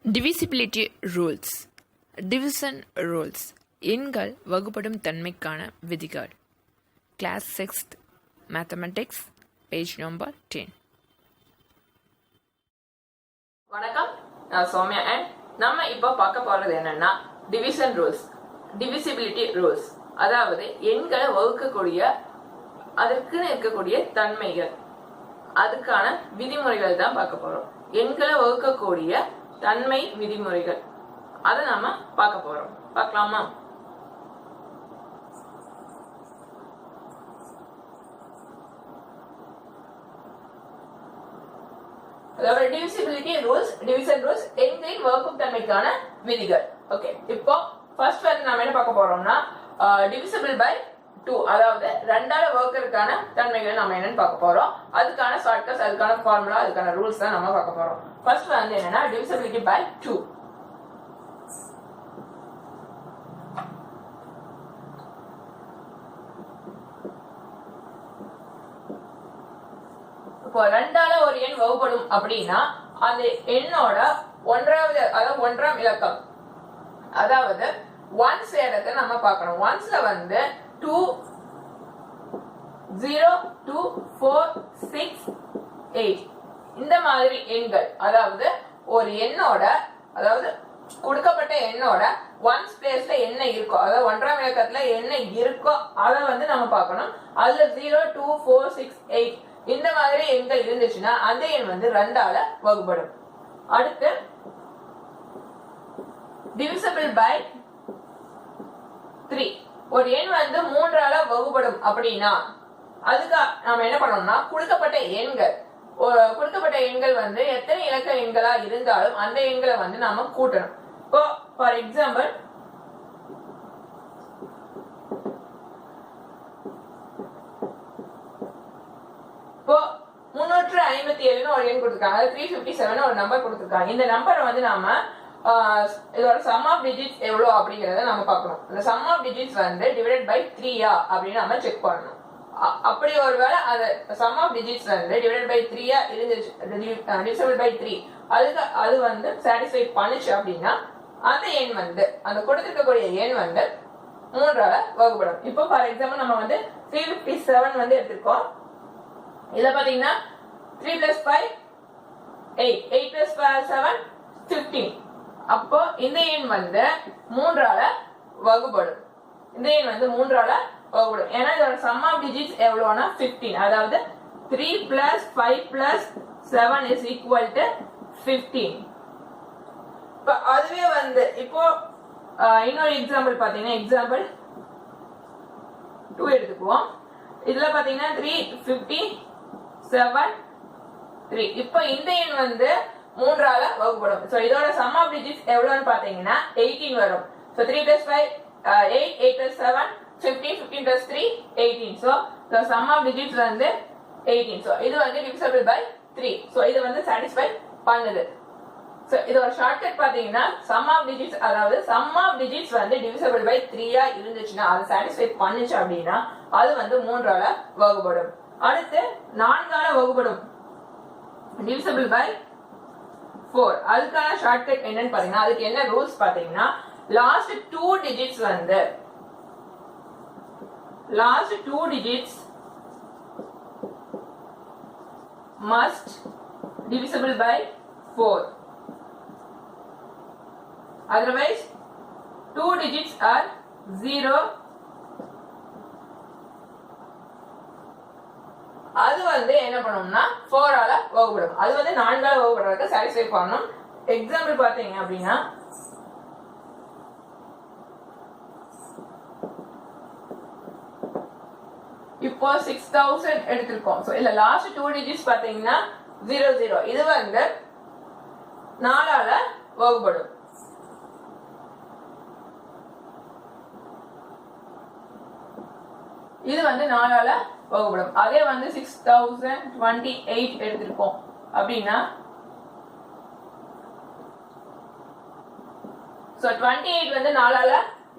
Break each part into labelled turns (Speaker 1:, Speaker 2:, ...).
Speaker 1: Divisibility rules. Division rules. எண்கள் வகுப்படும் தன்மைக்கான விதிகள். Class 6th Mathematics, page number 10.
Speaker 2: வணக்கம், நான் சௌமியா and நம்ம இப்போ பார்க்க போறது என்னன்னா டிவிஷன் ரூல்ஸ், டிவிசிபிலிட்டி ரூல்ஸ். அதாவது எண்களை வகுக்கக்கூடிய அதற்கு இருக்கக்கூடிய தன்மைகள், அதுக்கான விதிமுறைகள் தான் பார்க்க போறோம். எண்களை வகுக்கக்கூடிய தன்மை விதிமுறைகள், அதை நாம பார்க்க போறோம். பார்க்கலாமா? அதாவது டிவிசிபிலிட்டி ரூல்ஸ், டிவிஷன் ரூல்ஸ், எண்களின் வகுக்கும் தன்மைக்கான விதிகள். ஓகே, இப்போ ஃபர்ஸ்ட் வந்து நாம என்ன பார்க்க போறோம்னா டிவிசிபிள் பை 2, அதாவது ரெண்டால வகுக்கிறதுக்கான தன்மைகள் நம்ம என்னன்னு பார்க்க போறோம். அதுக்கான ஷார்ட்கட்ஸ், அதுக்கான ஃபார்முலா, அதுக்கான ரூல்ஸ் தான் நம்ம பார்க்க போறோம். ஃபர்ஸ்ட் வந்து என்னன்னா டிவிசிபிலிட்டி பை 2. இப்போ ரெண்டால ஒரு எண் வகுப்படும் அப்படின்னா அந்த எண்ணோட ஒன்றாவது, அதாவது ஒன்றாம் இலக்கம், அதாவது ஒன்ஸ் இடத்தை நம்ம பார்க்கணும். ஒன்ஸ்ல வந்து 2, 0, 2, 4, 6, 8 இந்த மாதிரி எண்கள், அதாவது ஒரு எண்ணோட, அதாவது கொடுக்கப்பட்ட எண்ணோட ஒன்ஸ் பிளேஸ்ல என்ன இருக்கோ, அதாவது ஒன்றாம் இலக்கத்துல என்ன இருக்கோ அதை வந்து நம்ம பார்க்கணும். அதுல 0, 2, 4, 6, 8 இந்த மாதிரி எண்கள் இருந்துச்சுன்னா அந்த எண் வந்து ரெண்டால வகுப்படும். அடுத்து டிவிசிபிள் பை 3. ஒரு எண் வந்து 3ஆல வகுப்படும் அப்படின்னா அதுக்கு நாம என்ன பண்ணணும்னா கொடுக்கப்பட்ட எண்கள் வந்து எத்தனை இலக்க எண்களா இருந்தாலும் அந்த எண்களை வந்து நாம கூட்டணும். இப்போ ஃபார் எக்ஸாம்பிள் இப்போ 357 ஒரு எண் கொடுத்திருக்காங்க, 357 ஒரு நம்பர் கொடுத்திருக்காங்க. இந்த நம்பரை வந்து நாம இதோட சம் ஆஃப் டிஜிட்ஸ் எவ்வளவு அப்படிங்கறத நம்ம பார்க்கணும். இந்த சம் ஆஃப் டிஜிட்ஸ் வந்து டிவைடட் பை 3யா அப்படின்னு நம்ம செக் பண்ணணும். அப்படி ஒருவேளை அந்த சம் ஆஃப் டிஜிட்ஸ் வந்து டிவைடட் பை 3யா இருந்துச்சு, டிவிசிபிள் பை 3, அது வந்து சாட்டிஸ்ஃபை பண்ணுச்சு அப்படின்னா அந்த எண் வந்து, அந்த கொடுத்திருக்கக்கூடிய எண் வந்து 3ஆல வகுப்படும். இப்போ ஃபார் எக்ஸாம்பிள் நம்ம வந்து 357 வந்து எடுத்திருக்கோம். இதுல பாத்தீங்கன்னா 3 plus 5 8, 8 plus 7 15. அப்போ இந்த எண் வந்து 3ஆல வகுப்படும். இந்த எண் வந்து 3ஆல வகுப்படும். ஏன்னா இதோட சம் ஆஃப் டிஜிட்ஸ் எவ்வளவுனா 15. அதாவது 3 plus 5 plus 7 is equal to 15. இப்போ அதுவே வந்து இப்போ இன்னொரு எக்ஸாம்பிள் பாத்தீங்கன்னா எக்ஸாம்பிள் 2 எடுத்துக்குவோம். இதுல பாத்தீங்கன்னா 357 3. இப்போ இந்த எண் வந்து 3ஆல வகுப்படும். சோ இதோட சம் ஆஃப் டிஜிட்ஸ் எவ்வளவுன்னு பாத்தீங்கன்னா 18 வரும். So 3 plus 5 8, 8 plus 7 15, 15 plus 3 18. So the sum of digits வந்து 18. சோ இது வந்து divisible by 3. சோ இது வந்து satisfy பண்ணுது. சோ இதோட ஷார்ட்கட் பாத்தீங்கன்னா sum of digits, அதாவது sum of digits வந்து divisible by 3யா இருந்துச்சுன்னா, அது satisfy பண்ணுச்சு அப்படின்னா அது வந்து 3ஆல வகுப்படும். அடுத்து 4ஆல வகுப்படும், divisible by 4. அதுக்கான ஷார்ட்கட் என்னன்னு பாத்தீங்கன்னா, அதுக்கு என்ன ரூல்ஸ் பாத்தீங்கன்னா last 2 digits வந்து must divisible by 4. Otherwise 2 digits are 0. அது வந்து என்ன பண்ணணும்னா 4ஆல வகுப்படும். அது வந்து 4ஆல வகுப்படுறதுக்கு சாட்டிஸ்ஃபை பண்ணணும். எக்ஸாம்பிள் பாத்தீங்க அப்படின்னா இப்போ 6000 எடுத்திருக்கோம். சோ இல்ல லாஸ்ட் 2 டிஜிட்ஸ் பாத்தீங்கன்னா 00. இது வந்து 4ஆல வகுப்படும். இது வந்து 4ஆல வகுப்படும். அதே வந்து 6028 எடுத்திருக்கோம் அப்படின்னா சோ 28 வந்து 4ஆல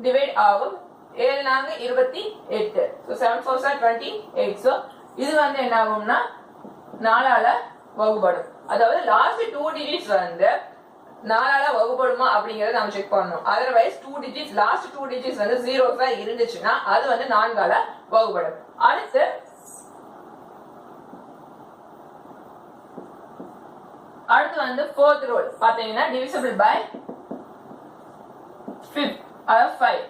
Speaker 2: டிவைட் ஆகும். 7 4 28. So 7 4 are 28. So இது வந்து என்ன ஆகும்னா 4ஆல வகுப்படும். அதாவது லாஸ்ட் 2 டிஜிட்ஸ் வந்து 4ஆல வகுப்படுமா அப்படிங்கறத நம்ம செக் பண்ணணும். அதர்வைஸ் 2 டிஜிட்ஸ் லாஸ்ட் 2 டிஜிட்ஸ் வந்து ஜீரோஸா இருந்துச்சுன்னா அது வந்து 4ஆல வகுப்படும். அடுத்து வந்து fourth rule பாத்தீங்கன்னா divisible by 5th அதாவது 5.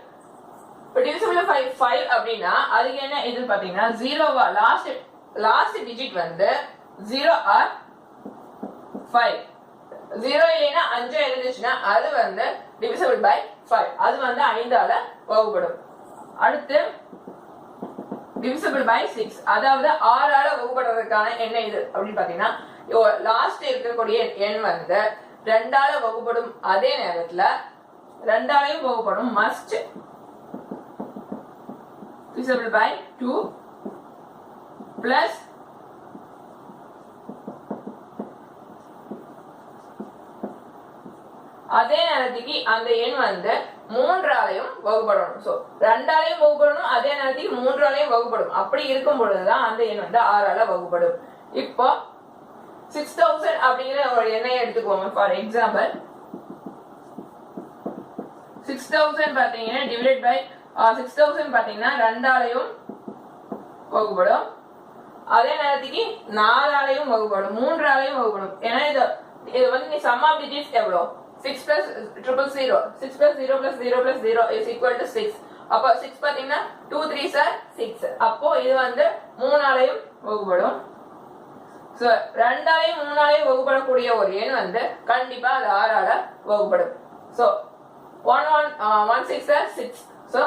Speaker 2: இப்போ divisible by 5 அப்படின்னா அதுக்கு என்ன இது பாத்தீங்கன்னா ஜீரோவா லாஸ்ட் டிஜிட் வந்து 0 ஆர் 5. 0 இல்லைன்னா 5 இருந்துச்சுன்னா அது வந்து divisible by 5. அது வந்து 5ஆல வகுப்படும். அடுத்து divisible by 6 அதாவது 6ஆல வகுப்படுறதுக்கான என்ன இது அப்படின்னு பாத்தீங்கன்னா லாஸ்ட் இருக்கக்கூடிய எண் வந்து 2ஆல வகுப்படும். அதே நேரத்துல 2ஆலையும் வகுப்படும். மஸ்ட் divisible by 2 பிளஸ் அதே நேரத்துக்கு அந்த எண் வந்து 3ஆலையும் வகுப்படணும். சோ 2ஆலையும் வகுப்படணும், அதே நேரத்துக்கு 3ஆலையும் வகுப்படும். அப்படி இருக்கும் பொழுதுதான் அந்த எண் வந்து 6ஆல வகுப்படும். இப்போ 6000 அப்படிங்கிற ஒரு எண்ணை எடுத்துக்கோங்க. ஃபார் எக்ஸாம்பிள் 6000 பாத்தீங்கன்னா டிவைடட் பை 6000 பாத்தீங்கன்னா 2ஆலையும் வகுப்படும், அதே நேரத்துக்கு 4ஆலையும் வகுப்படும், 3ஆலையும் வகுப்படும். ஏன்னா இது வந்து நீ சம் ஆஃப் டிஜிட்ஸ் எவ்வளோ 6 plus 000 6 plus 0 plus 0 plus 0 is equal to 6. அப்போ 6 பாத்தீங்கன்னா 2 3s are 6. அப்போ இது வந்து 3ஆலையும் வகுப்படும். சோ 2ஆலையும் 3ஆலையும் வகுப்படக்கூடிய ஒரு எண் வந்து கண்டிப்பா அது 6ஆல வகுப்படும். So 1 6 are 6. So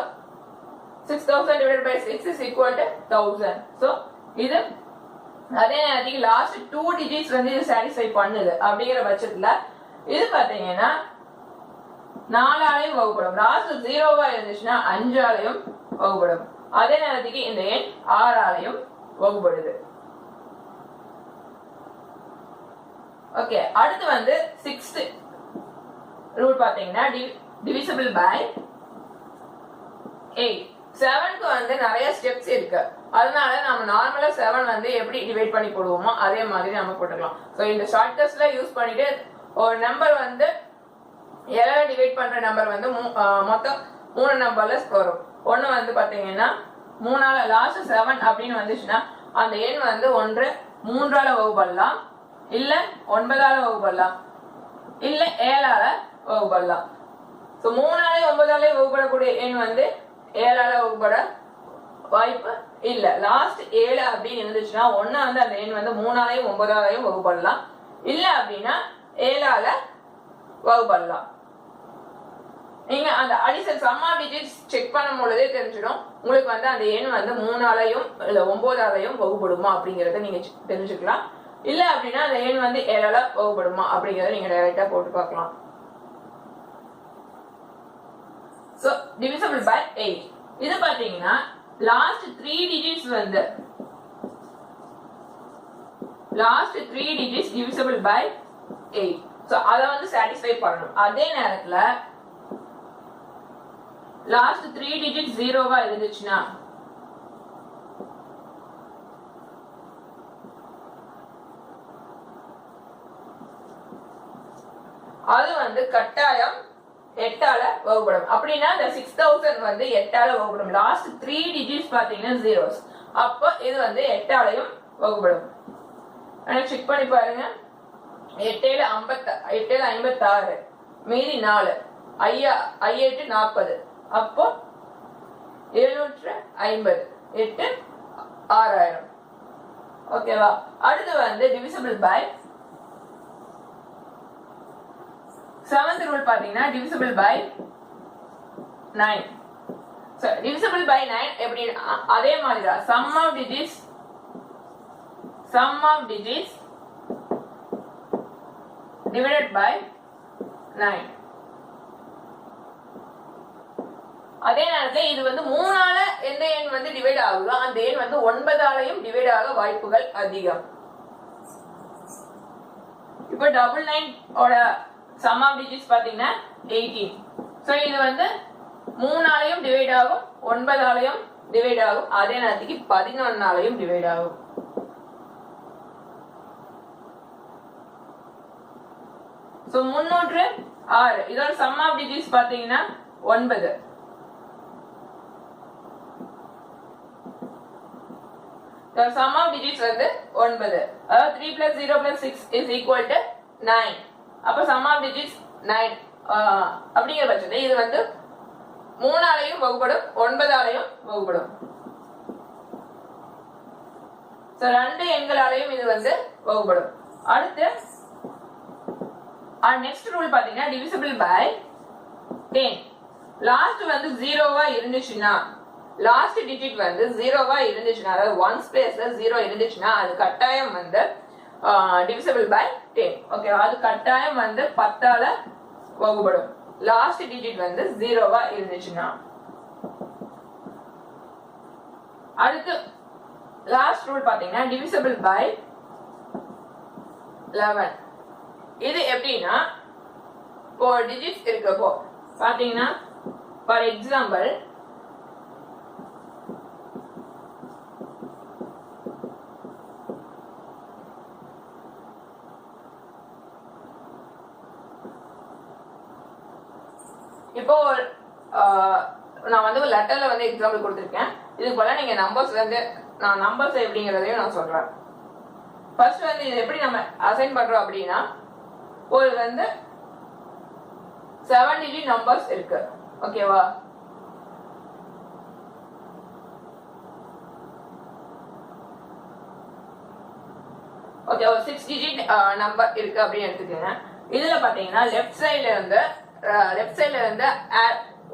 Speaker 2: 6000 divided by 6 is equal to 1000. So இது அதே நேரத்துக்கு லாஸ்ட் 2 டிஜிட்ஸ் வந்து இது சாட்டிஸ்ஃபை பண்ணுது. அப்படிங்கிற பட்சத்துல இது பாத்தீங்கன்னா 4ஆலையும் வகுப்படும். லாஸ்ட் 0வா இருந்துச்சுன்னா 5ஆலையும் வகுப்படும். அதே நேரத்துக்கு இந்த எண் 6ஆலையும் வகுப்படுது. ஓகே, அடுத்து வந்து 6th ரூல் பாத்தீங்கன்னா divisible by 8. 7க்கு வந்து நிறைய ஸ்டெப்ஸ் இருக்கு. அதனால நம்ம நார்மலா 7 வந்து எப்படி டிவைட் பண்ணி போடுவோமோ அதே மாதிரி நம்ம போட்டுக்கலாம். சோ இந்த ஷார்ட்கட்ஸ்ல யூஸ் பண்ணிட்டு ஒரு நம்பர் வந்து 7 டிவைட் பண்ற நம்பர் வந்து மொத்தம் 3 நம்பர்ல வரும். ஒன்னு வந்து பாத்தீங்கன்னா 3ஆல லாஸ்ட் 7 அப்படின்னு வந்துச்சுன்னா அந்த எண் வந்து ஒன்று 3ஆல வகுப்படலாம், இல்ல 9ஆல வகுப்படலாம், இல்ல 7ஆல வகுப்படலாம். சோ 3ஆலையும் 9ஆலையும் வகுப்படக்கூடிய எண் வந்து 7ஆல வகுப்பட வாய்ப்பு இல்ல. லாஸ்ட் 7 அப்படின்னு இருந்துச்சுன்னா ஒண்ணு வந்து அந்த எண் வந்து 3ஆலையும் 9ஆலையும் வகுப்படலாம், இல்ல அப்படின்னா 7ஆல வகுப்படலாம். நீங்க அந்த addition sum of digits check பண்ணும் பொழுதே தெரிஞ்சிடும் உங்களுக்கு வந்து அந்த எண் வந்து 3ஆலையும் இல்ல 9ஆலையும் வகுப்படுமா அப்படிங்கறத நீங்க தெரிஞ்சுக்கலாம். இல்ல அப்படின்னா அந்த எண் வந்து 7ஆல வகுப்படுமா அப்படிங்கறத நீங்க டைரக்டா போட்டு பார்க்கலாம். So divisible by 8. இது பாத்தீங்கன்னா லாஸ்ட் 3 டிஜிட்ஸ் வந்து divisible by 8. சோ அத வந்து சாட்டிஸ்ஃபை பண்ணணும். அதே நேரத்துல லாஸ்ட் 3 டிஜிட் 0வா இருந்துச்சுன்னா அது வந்து கட்டாயம் 8ஆல வகுப்படும். அப்படின்னா இந்த 6000 வந்து 8ஆல வகுப்படும். லாஸ்ட் 3 டிஜிட்ஸ் பாத்தீங்கன்னா ஜீரோஸ். அப்போ இது வந்து 8ஆலையும் வகுப்படும். செக் பண்ணி பாருங்க. 8 7 56 மீதி 4 8 40. அப்போ 750 8 6000. ஓகேவா? அடுத்து வந்து divisible by 7th ரூல் பாத்தீங்கன்னா divisible by 9. So divisible by 9 எப்படி அதே மாதிரி தான் sum of digits divided by 9. அதே நேரத்துல இது வந்து 3ஆல எந்த எண் வந்து டிவைட் ஆகுதோ அந்த எண் வந்து 9ஆலையும் டிவைட் ஆக வாய்ப்புகள் அதிகம். இப்போ 99 ஓட sum of digits பாத்தீங்கன்னா 18. சோ இது வந்து 3ஆலையும் டிவைட் ஆகும், 9ஆலையும் டிவைட் ஆகும், அதே நேரத்துக்கு 11ஆலையும் டிவைட் ஆகும். ஸோ 306 இதோட சம் ஆஃப் டிஜிட்ஸ் பார்த்தீங்கன்னா 9. சம் ஆஃப் டிஜிட்ஸ் வந்து 9. அதாவது 3 plus 0 plus 6 is equal to 9. அப்ப சம் ஆஃப் டிஜிட்ஸ் 9 அப்படிங்கிற பட்சத்தில் இது வந்து 3ஆலையும் வகுப்படும் 9ஆலையும் வகுப்படும். ரெண்டு எண்களாலையும் இது வந்து வகுப்படும். அடுத்து நெக்ஸ்ட் ரூல் பாத்தீங்கன்னா டிவிசிபிள் பை 10. லாஸ்ட் வந்து 0வா இருந்துச்சுன்னா, லாஸ்ட் டிஜிட் வந்து 0வா இருந்துச்சுன்னா, அதாவது 1's பிளேஸ்ல 0 இருந்துச்சுன்னா அது கட்டாயம் வந்து டிவிசிபிள் பை 10. ஓகே, அது கட்டாயம் வந்து 10ஆல வகுப்படும். லாஸ்ட் டிஜிட் வந்து 0வா இருந்துச்சுன்னா. அடுத்து லாஸ்ட் ரூல் பாத்தீங்கன்னா டிவிசிபிள் பை 11. இது எப்படின்னா, இப்போ டிஜிட்ஸ் இருக்கப்போ பாத்தீங்கன்னா ஃபார் எக்ஸாம்பிள் இப்போ நான் வந்து ஒரு லெட்டர்ல வந்து எக்ஸாம்பிள் கொடுத்துருக்கேன். இது போல நீங்க நம்பர்ஸ் வந்து நான் நம்பர்ஸ் எப்படிங்கிறதையும் நான் சொல்றேன். ஃபர்ஸ்ட் வந்து இது எப்படி நம்ம அசைன் பண்றோம் அப்படின்னா, ஒரு வந்து 7 டிஜிட் நம்பர்ஸ் இருக்கு. ஓகேவா? ஓகே, ஒரு 6 டிஜிட் நம்பர் இருக்கு அப்படின்னு எடுத்துக்கோங்க. இதுல பாத்தீங்கன்னா லெஃப்ட் சைடுல இருந்து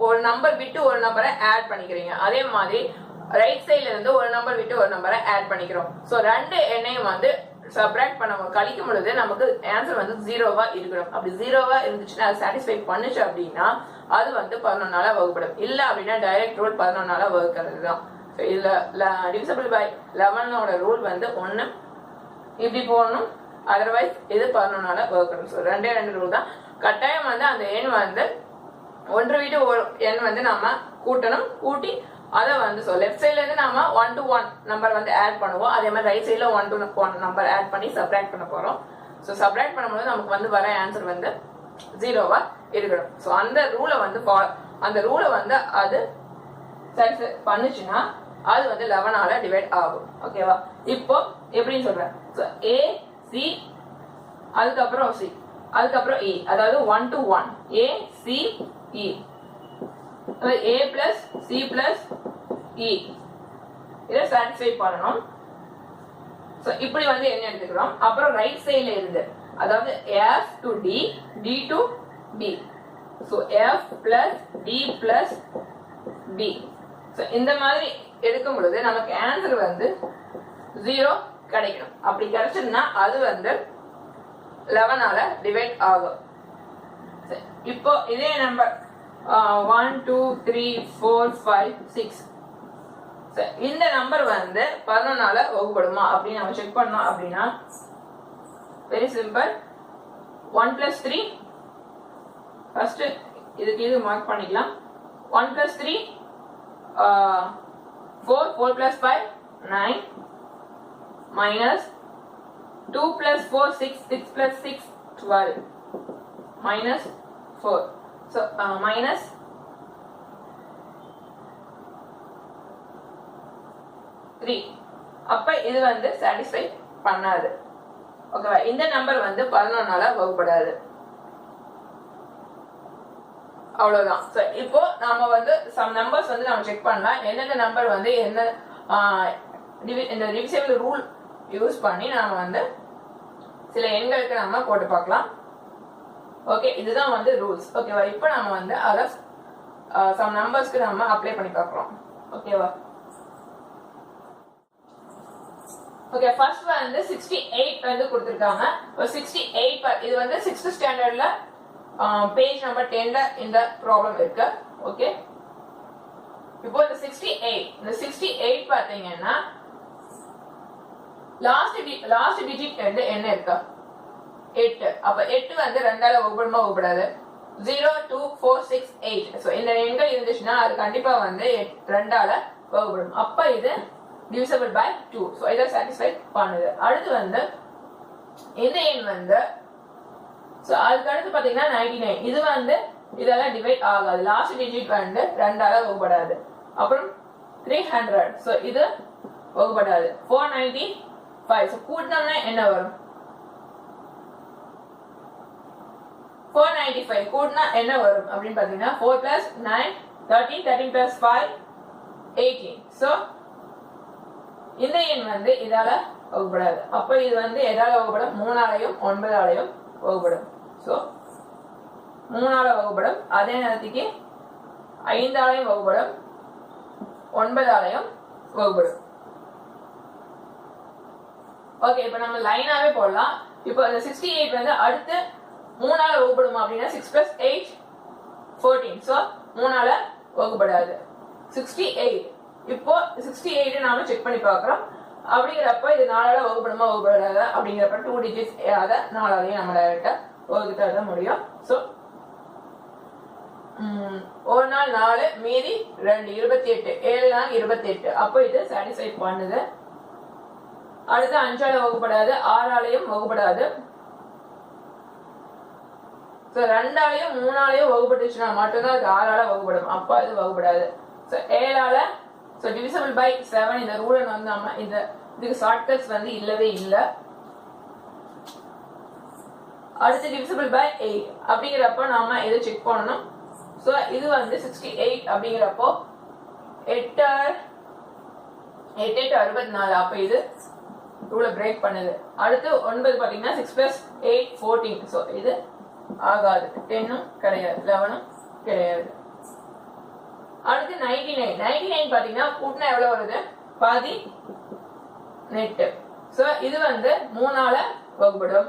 Speaker 2: ஒரு நம்பர் விட்டு ஒரு நம்பரை ஆட் பண்ணிக்கிறீங்க. அதே மாதிரி ரைட் சைடுல இருந்து ஒரு நம்பர் விட்டு ஒரு நம்பரை ஆட் பண்ணிக்கிறோம். சோ ரெண்டு எண்ணையும் வந்து சப்ராக்ட் பண்ண கழிக்கும் பொழுது நமக்கு ஆன்சர் வந்து 0வா இருக்கணும். அப்படி 0வா இருந்துச்சுன்னா அது சாட்டிஸ்ஃபை பண்ணுச்சு அப்படின்னா அது வந்து 11ஆல வகுப்படும். இல்ல அப்படின்னா டைரக்ட் ரூல் 11ஆல வகுக்கிறது தான். இதுல டிவிசிபிள் பை 11ஓட ரூல் வந்து 1 இப்படி போடணும், அதர்வைஸ் இது 11ஆல வகுக்கணும். ஸோ ரெண்டு ரூல் தான். கட்டாயம் வந்து அந்த எண் வந்து ஒன்று விட்டு ஒரு எண் வந்து நம்ம கூட்டணும். கூட்டி அதை வந்து லெஃப்ட் சைட்ல இருந்து நாம 1 to 1 நம்பர் வந்து ஆட் பண்ணுவோம். அதே மாதிரி ரைட் சைட்ல 1 to 1 நம்பர் ஆட் பண்ணி சப்ராக்ட் பண்ண போறோம். ஸோ சப்ராக்ட் பண்ணும்போது நமக்கு வந்து வர ஆன்சர் வந்து 0வா இருக்கணும். ஸோ அந்த ரூலை வந்து அது சரி பண்ணுச்சுன்னா அது வந்து 11ஆல டிவைட் ஆகும். ஓகேவா? இப்போ எப்படின்னு சொல்றேன். ஏ சி அதுக்கப்புறம் சி அதுக்கப்புறம் இ, அதாவது 1 to 1 A C E, A plus C plus E இதை சாட்டிஸ்ஃபை பண்ணணும். இப்படி வந்து என்ன எடுத்துக்கிறோம். அப்புறம் ரைட் சைட்ல இருந்து அதாவது F to D, D to B. So F plus D plus B. இந்த மாதிரி எடுக்கும் பொழுது நமக்கு ஆன்சர் வந்து 0 கிடைக்கணும். அப்படி கிடைச்சதுன்னா அது வந்து 11ஆல டிவைட் ஆகும். இப்போ இதே நம்பர் 1 2 3 4 5 6 இந்த நம்பர் வந்து 11ஆல வகுப்படுமா அப்படின்னு நம்ம செக் பண்ணோம் அப்படின்னா வெரி சிம்பிள். 1 plus 3 ஃபர்ஸ்ட் இதுக்கு இது மார்க் பண்ணிக்கலாம். 1 plus 3 4 4 plus 5 9 minus 2 plus 4 6 6 plus 6 12 minus 4. So minus 3. அப்ப இது வந்து சாட்டிஸ்ஃபை பண்ணாது. ஓகேவா? இந்த நம்பர் வந்து 11ஆல வகுப்படாது. அவ்வளவுதான். இப்போ நாம வந்து சம் நம்பர்ஸ் வந்து நம்ம செக் பண்ணலாம். எந்தெந்த நம்பர் வந்து என்ன இந்த டிவிசிபிள் ரூல் யூஸ் பண்ணி நாம வந்து சில எண்களுக்கு நம்ம போட்டு பார்க்கலாம். ஓகே, இதுதான் வந்து ரூல்ஸ். ஓகேவா? இப்போ நம்ம வந்து அத சம் நம்பர்ஸ்க்கு நம்ம அப்ளை பண்ணி பார்க்கலாம். ஓகேவா? ஓகே, ஃபர்ஸ்ட் வந்து 68 வந்து கொடுத்திருக்காங்க. 68 இது வந்து 6th ஸ்டாண்டர்ட்ல பேஜ் நம்பர் 10ல இந்த ப்ராப்ளம் இருக்கு. ஓகே, இப்போ இந்த 68 பாத்தீங்கன்னா லாஸ்ட் டிஜிட் வந்து என்ன இருக்கு? 8. அப்ப 8 வந்து 2ஆல வகுப்படுமா வகுப்படாது? 0 2 4 6 8. சோ இந்த எண்கள் இருந்துச்சுன்னா அது கண்டிப்பா வந்து 2ஆல வகுப்படும். அப்ப இது divisible by 2. சோ இத சாட்டிஸ்ஃபை பண்ணுது. அடுத்து வந்து இந்த எண் வந்து ஸோ அதுக்கு அடுத்து பார்த்தீங்கன்னா 99. இது வந்து இதெல்லாம் டிவைட் ஆகாது. லாஸ்ட் டிஜிட் வந்து 2ஆல வகுப்படாது. அப்புறம் 300. ஸோ இது வகுப்படாது. 495. ஸோ கூட்டினோம்னா என்ன வரும்? 495 கூட்டினா என்ன வரும் அப்படின்னு பார்த்தீங்கன்னா 4 plus 9 13, 13 plus 5 18. ஸோ இந்த எண் வந்து இதால வகுப்படாது. அப்ப இது வந்து எதால வகுப்படும்? 3ஆலையும் 9ஆலையும் வகுப்படும். ஸோ 3ஆல வகுப்படும். அதே நேரத்துக்கு 5ஆலையும் வகுப்படும், 9ஆலையும் வகுப்படும். ஓகே, இப்ப நம்ம லைனாவே போடலாம். இப்போ இந்த 68 வந்து அடுத்து 3ஆல வகுப்படுமா அப்படின்னா 6 plus 8 14. ஸோ 3ஆல வகுப்படாது. 68. இப்போ 68 நாம செக் பண்ணி பார்க்கிறோம். அப்படிங்கிறப்ப இது 4ஆல வகுப்படுமா வகுப்படாதா அப்படிங்கிறப்ப 2 டிஜிட்ஸ் அதை 4ஆலையும் நம்ம டைரக்டா வகுத்து தர முடியும். ஸோ ஒரு நாள் 4 மீதி 2 28. 7 நாள் 28. அப்போ இது சாட்டிஸ்ஃபை பண்ணுது. அடுத்து 5ஆல வகுப்படாது, 6ஆலையும் வகுப்படாது. ஸோ 2ஆலையும் 3ஆலையும் வகுப்பட்டுச்சுன்னா மட்டும்தான் அது 6ஆல வகுப்படும். அப்போ இது வகுப்படாது. ஸோ 7ஆல ஸோ டிவிசிபிள் பை 7 இந்த ரூலன் வந்து நம்ம இதுக்கு ஷார்ட்கட்ஸ் வந்து இல்லவே இல்லை. அடுத்து டிவிசிபிள் பை 8 அப்படிங்கிறப்ப நாம இதை செக் பண்ணணும். ஸோ இது வந்து 68 அப்படிங்கிறப்போ 8 8 64. அப்போ இது ரூலை பிரேக் பண்ணுது. அடுத்து 9 பார்த்தீங்கன்னா 6 plus 8 14. ஸோ இது ஆகாது. 10ம் கிடையாது, 11ம் கிடையாது. அடுத்து 99 பாத்தீங்கன்னா கூட்டினா எவ்வளவு வருது? பாதி நெட்டு. சோ இது வந்து 3ஆல வகுப்படும்,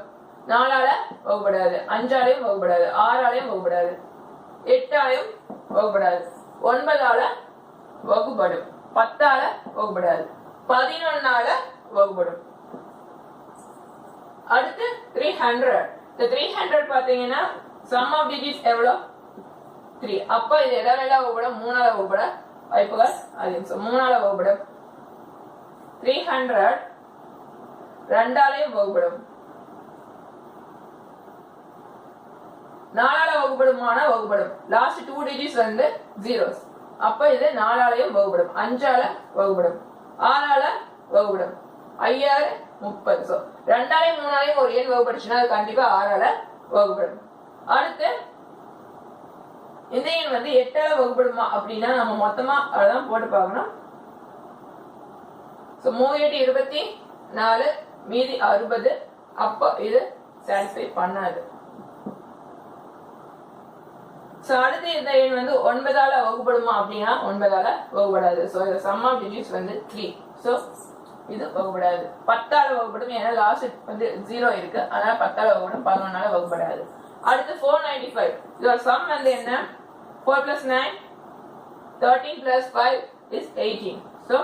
Speaker 2: 4ஆல வகுப்படாது, 5ஆலையும் வகுப்படாது, 6ஆலையும் வகுப்படாது, 8ஆலையும் வகுப்படாது, 9ஆல வகுப்படும், 10ஆல வகுப்படாது, 11ஆல வகுப்படும். அடுத்து 300. இந்த 300 பாத்தீங்கன்னா sum of digits எவ்வளவு? 3. அப்ப இது எதால வகுப்படும்? 3ஆல வகுப்பட வாய்ப்புகள் அதிகம். சோ 3ஆல வகுப்படும். 300 2ஆலையும் வகுப்படும். 4ஆல வகுப்படுமான வகுப்படும். லாஸ்ட் 2 டிஜிட்ஸ் வந்து zeros. அப்ப இது 4ஆலையும் வகுப்படும், 5ஆல வகுப்படும், 6ஆல வகுப்படும், 5 30. சோ 2ஆலையும் 3ஆலையும் ஒரு எண் வகுப்பட்டுச்சுன்னா அது கண்டிப்பா 6ஆல வகுப்படும். அடுத்து இந்த எண் வந்து 8ஆல வகுப்படுமா அப்படின்னா நம்ம மொத்தமா அதான் போட்டு பார்க்கணும். சோ 3 8 24 மீதி 60. அப்ப இது சாட்டிஸ்ஃபை பண்ணாது. சோ அடுத்து இந்த எண் வந்து 9ஆல வகுப்படுமா அப்படின்னா 9ஆல வகுப்படாது. சோ இந்த சம் ஆஃப் டிஜிட்ஸ் வந்து 3. சோ இது வகுப்படாது. 10ஆல வகுப்படும், ஏன்னா லாஸ்ட் வந்து 0 இருக்கு, அதனால 10ஆல வகுப்படும், 11ஆல வகுப்படாது. அடுத்து 495. இதோட சம் வந்து என்ன? 4 plus 9 13 plus 5 is 18. So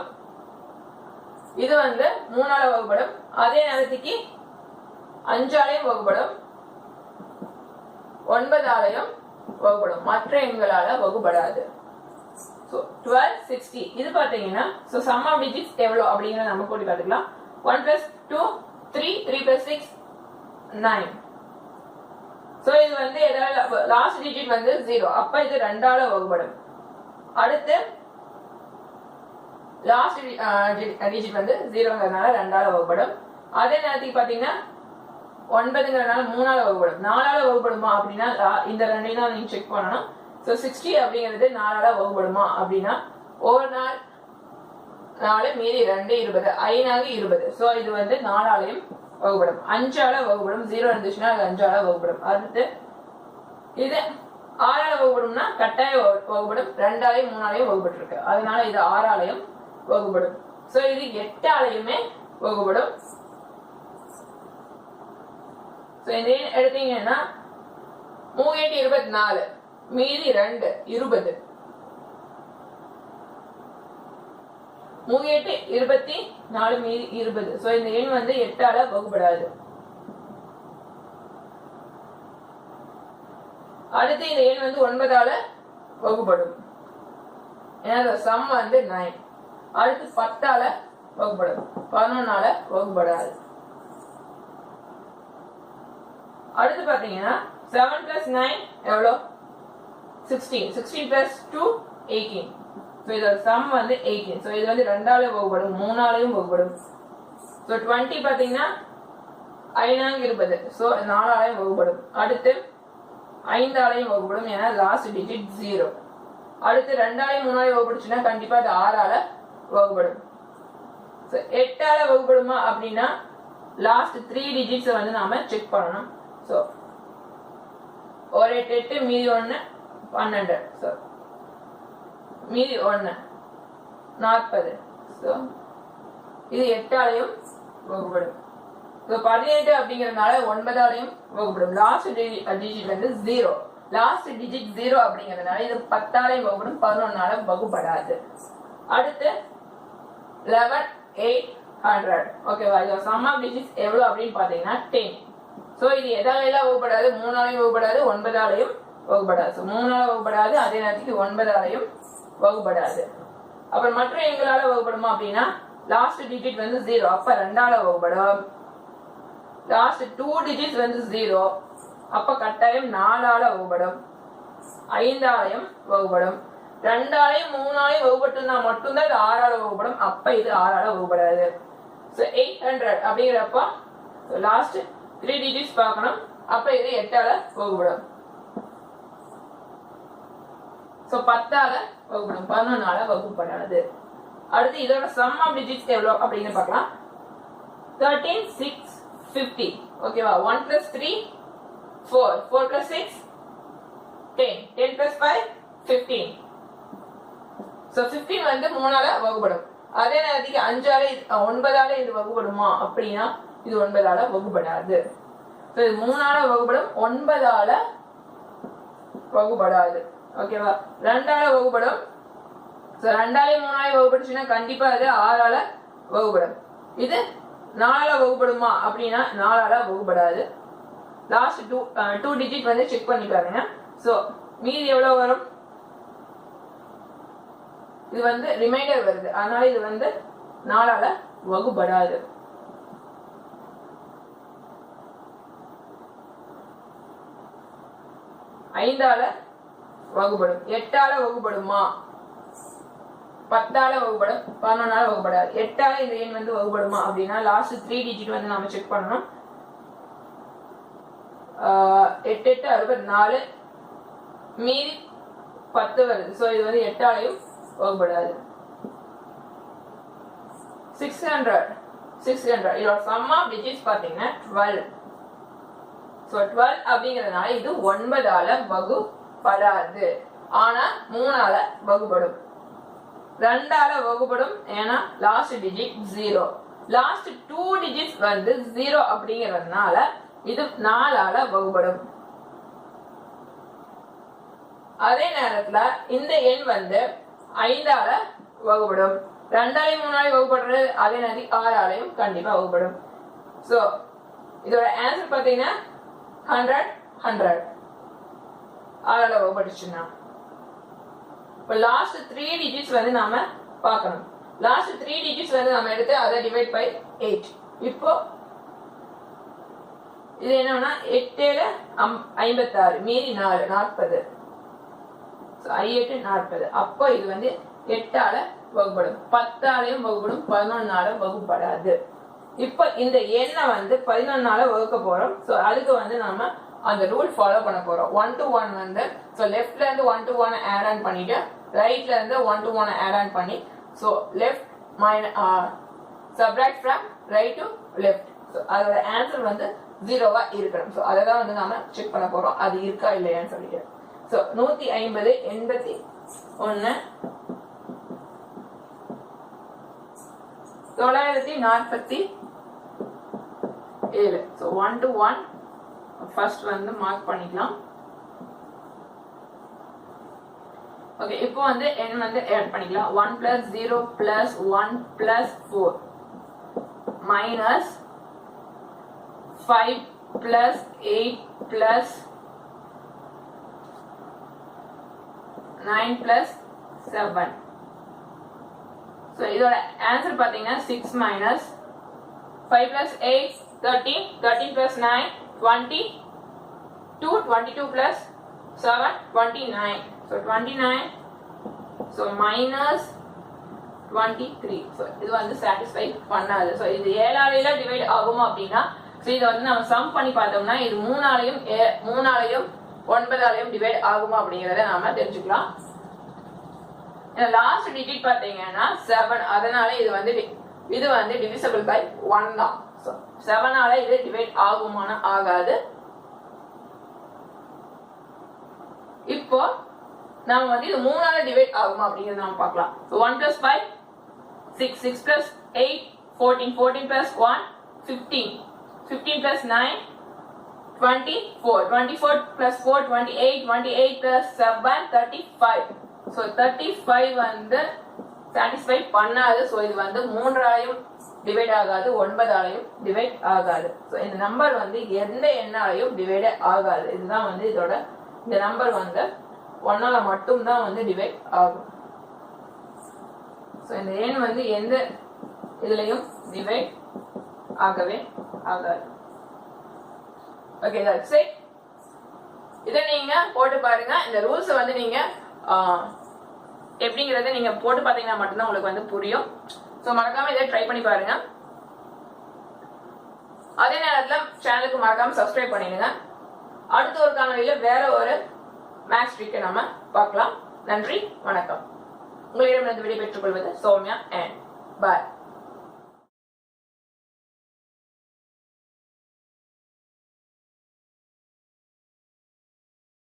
Speaker 2: இது வந்து 3ஆல வகுப்படும். அதே நேரத்துக்கு 5ஆலையும் வகுப்படும், 9ஆலையும் வகுப்படும், மற்ற எண்களால வகுப்படாது. So 12 60. இது பாத்தீங்கன்னா so sum of digits எவ்வளவு அப்படிங்கறத நம்ம கூட்டி பார்த்துக்கலாம். 1 plus 2 3, 3 plus 6 9. சோ இது வந்து எதால லாஸ்ட் டிஜிட் வந்து 0. அப்ப இது 2ஆல வகுப்படும். அடுத்து லாஸ்ட் டிஜிட் வந்து 0ங்கறனால 2ஆல வகுப்படும். அதே நேரத்துக்கு பாத்தீங்கன்னா 9ங்கறனால 3ஆல வகுப்படும். 4ஆல வகுப்படுமா அப்படின்னா இந்த ரெண்டையும் தான் நீங்க செக் பண்ணணும். சோ 60 அப்படிங்கிறது 4ஆல வகுப்படுமா அப்படின்னா ஒரு நாள் 4 மீதி 2 20, 5 20. சோ இது வந்து 4ஆலையும் வகுப்படும், 5ஆல வகுப்படும். 0 இருந்துச்சுன்னா அது 5ஆல வகுப்படும். அடுத்து இது 6ஆல வகுப்படும்னா கட்டாயம் வகுப்படும், 2ஆலையும் 3ஆலையும் வகுப்பட்டு இருக்கு, அதனால இது 6ஆலையும் வகுப்படும். சோ இது 8ஆலையுமே வகுப்படும். சோ இந்த எடுத்தீங்கன்னா 3 8 24 மீதி 2 20, 3 8 24 மீதி 20. சோ இந்த எண் வந்து 8ஆல வகுப்படாது. அடுத்து இந்த எண் வந்து 9ஆல வகுப்படும், ஏன்னா சம் வந்து 9. அடுத்து 10ஆல வகுப்படும், 11ஆல வகுப்படாது. அடுத்து பாத்தீங்கன்னா 7 plus 9 எவ்வளோ 16. 16 plus 2 18. ஸோ இதோட சம் வந்து 18. ஸோ இது வந்து 2ஆலையும் வகுப்படும் 3ஆலையும் வகுப்படும். ஸோ 20 பார்த்தீங்கன்னா 5 ஸோ 4ஆலையும் வகுப்படும். அடுத்து 5ஆலையும் வகுப்படும், ஏன்னா லாஸ்ட் டிஜிட் 0. அடுத்து 2ஆலையும் 3ஆலையும் வகுப்படுச்சுன்னா கண்டிப்பா அது 6ஆல வகுப்படும். ஸோ 8ஆல வகுப்படுமா அப்படின்னா லாஸ்ட் 3 டிஜிட்ஸை வந்து நாம செக் பண்ணணும். ஸோ ஒரு 8 மீதி 1 12. ஸோ மீதி 1 40. ஸோ இது 8ஆலையும் வகுப்படும். ஸோ 18 அப்படிங்கறதுனால 9ஆலையும் வகுப்படும். லாஸ்ட் டிஜிட் வந்து 0. லாஸ்ட் டிஜிட் 0 அப்படிங்கறதுனால இது 10ஆலையும் வகுப்படும், 11ஆல வகுப்படாது. அடுத்து 11 8 100. ஓகேவா? இதோட சம் ஆஃப் டிஜிட்ஸ் எவ்வளவு அப்படின்னு பாத்தீங்கன்னா 10. ஸோ இது எதாலையும் வகுப்படாது, 3ஆலையும் வகுப்படாது, 9ஆலையும் வகுப்படாது. ஸோ 3ஆல வகுப்படாது, அதே நேரத்துக்கு 9ஆலையும் வகுப்படாது. அப்புறம் மற்ற எண்களால வகுப்படுமா அப்படின்னா லாஸ்ட் டிஜிட் வந்து 0, அப்ப 2ஆல வகுப்படும். லாஸ்ட் 2 டிஜிட்ஸ் வந்து 0, அப்ப கட்டாயம் 4ஆல வகுப்படும், 5ஆலையும் வகுப்படும். 2ஆலையும் 3ஆலையும் வகுப்பட்டுனா மட்டும்தான் இது 6ஆல வகுப்படும், அப்ப இது 6ஆல வகுப்படாது. ஸோ 800 அப்படிங்கிறப்ப லாஸ்ட் 3 டிஜிட்ஸ் பார்க்கணும், அப்ப இது 8ஆல வகுப்படும். ஸோ 10ஆல வகுப்படும், 11ஆல வகுப்படாது. அடுத்து இதோட சம் ஆஃப் டிஜிட்ஸ் எவ்வளோ அப்படின்னு பார்க்கலாம். 13 6 50. ஓகேவா? 1 plus 3 4. 4 plus 6 10. 10 plus 5 15. ஸோ 15 வந்து 3ஆல வகுப்படும். அதே நேரத்துக்கு 9ஆல இது வகுப்படுமா அப்படின்னா இது 9ஆல வகுப்படாது. ஸோ இது 3ஆல வகுப்படும், 9ஆல வகுப்படாது. ஓகேவா? 2ஆல வகுப்படும். ஸோ 2ஆலையும் 3ஆலையும் வகுப்படுச்சுன்னா கண்டிப்பா அது 6ஆல வகுப்படும். இது 4ஆல வகுப்படுமா அப்படின்னா 4ஆல வகுப்படாது. லாஸ்ட் 2 டிஜிட் வந்து செக் பண்ணி பாருங்க. ஸோ மீதி எவ்வளவு வரும்? இது வந்து ரிமைண்டர் வருது, அதனால இது வந்து 4ஆல வகுப்படாது. ஐந்தால வகுப்படும். 8ஆல வகுப்படுமா? 10ஆல வகுப்படும், 11ஆல வகுப்படாது. 8ஆல இந்த எண் வந்து வகுப்படுமா அப்படின்னா லாஸ்ட் 3 டிஜிட் வந்து நாம செக் பண்ணணும். 8 8 64, மீதி 10 வருது. ஸோ இது வந்து 8ஆலையும் வகுப்படாது. 600 இதோட சம் ஆஃப் டிஜிட்ஸ் பாத்தீங்கன்னா 12. ஸோ 12 அப்படிங்கறதுனால இது 9ஆல வகுப்படாது, ஆனா 3ஆல வகுப்படும். 2ஆல வகுப்படும், ஏன்னா லாஸ்ட் டிஜிட் 0. லாஸ்ட் 2 டிஜிட்ஸ் வந்து 0 அப்படிங்கறதுனால இது 4ஆல வகுப்படும். அதே நேரத்துல இந்த எண் வந்து 5ஆல வகுப்படும். 2ஆலையும் 3ஆலையும் வகுப்படுறது, அதே நேரத்துக்கு 6ஆலையும் கண்டிப்பா வகுப்படும். சோ இதோட ஆன்சர் பாத்தீங்கன்னா 100 6ஆல வகுப்பட்டுச்சுன்னா. இப்போ லாஸ்ட் 3 டிஜிட்ஸ் வந்து நாம பார்க்கணும். லாஸ்ட் 3 டிஜிட்ஸ் வந்து நாம எடுத்து அதை டிவைட் பை 8. இப்போ இது என்னன்னா 8 7 56, மீதி 4 40. 8 40. அப்போ இது வந்து 8ஆல வகுப்படும், 10ஆலையும் வகுப்படும், 11ஆல வகுப்படாது. இப்போ இந்த எண்ணை வந்து 11ஆல வகுக்க போறோம். ஸோ அதுக்கு வந்து நாம அந்த ரூல் ஃபாலோ பண்ண போறோம். 1 to 1 வந்து ஸோ லெஃப்ட்ல இருந்து 1 to 1 ஆட் ஆன் பண்ணிட்டு ரைட்ல இருந்து 1 to 1 ஆட் ஆன் பண்ணி so left subtract from right to left. So அதோட ஆன்சர் வந்து 0வா இருக்கணும். ஸோ அதை தான் வந்து நாம செக் பண்ண போறோம், அது இருக்கா இல்லையான்னு சொல்லிட்டு. ஸோ 150 81 947. ஸோ 1 to 1 ஃபர்ஸ்ட் வந்து மார்க் பண்ணிக்கலாம். ஓகே, இப்போ வந்து n வந்து ஆட் பண்ணிக்கலாம். 1 plus 0 plus 1 plus 4 minus 5 plus 8 plus 9 plus 7. So இதோட ஆன்சர் பாத்தீங்கன்னா 6 minus 5 plus 8 13, 13 plus 9 20, 2 22 plus 7 29. So 29. So minus 23. So இது வந்து satisfy பண்ணாது. So இது 7 ஆலையில டிவைட் ஆகுமா அப்படின்னா so இதை வந்து நம்ம சம் பண்ணி பார்த்தோம்னா இது 3 ஆலையும் 9 ஆலையும் டிவைட் ஆகுமா அப்படிங்கறத நாம தெரிஞ்சுக்கலாம். லாஸ்ட் டிஜிட் பாத்தீங்கன்னா 7. அதனால இது வந்து டிவிசிபிள் பை 1 தான். So 7 ஆல இது டிவைட் ஆகுமானா ஆகாது. இப்போ நாம வந்து இது 3 ஆல டிவைட் ஆகுமா அப்படிங்கறத நாம பார்க்கலாம். So 1 plus 5 6 6 plus 8 14 14 plus 1 15 15 plus 9 24 24 plus 4 28 28 plus 7 35. So 35 வந்து satisfy பண்ணாது. So இது வந்து 3 ஆலையும் டிவைட் ஆகாது, 9 ஆலையும் டிவைட் ஆகாது. So இந்த நம்பர் வந்து எந்த எண்ணாலையும் டிவைட் ஆகாது. இதுதான் வந்து இதோட இந்த நம்பர் வந்து 1 ஆல மட்டும் தான் வந்து டிவைட் ஆகும். So இந்த எண் வந்து எந்த இதுலயும் டிவைட் ஆகவே ஆகாது. Okay, that's it. இதை நீங்க போட்டு பாருங்க. இந்த ரூல்ஸ் வந்து நீங்க எப்படிங்கறத நீங்க போட்டு பாத்தீங்கன்னா மட்டும்தான் உங்களுக்கு வந்து புரியும். சோ மறக்காம இதை ட்ரை பண்ணி பாருங்க. அதே நேரத்துல சேனலுக்கு மறக்காம சப்ஸ்கிரைப் பண்ணிடுங்க. அடுத்த ஒரு காணொலியில வேற ஒரு மேத்ஸ் ட்ரிக்கை நாம பார்க்கலாம். நன்றி, வணக்கம். உங்களிடமிருந்து விடைபெற்றுக் கொள்வது சௌமியா அண்ட் பாய்.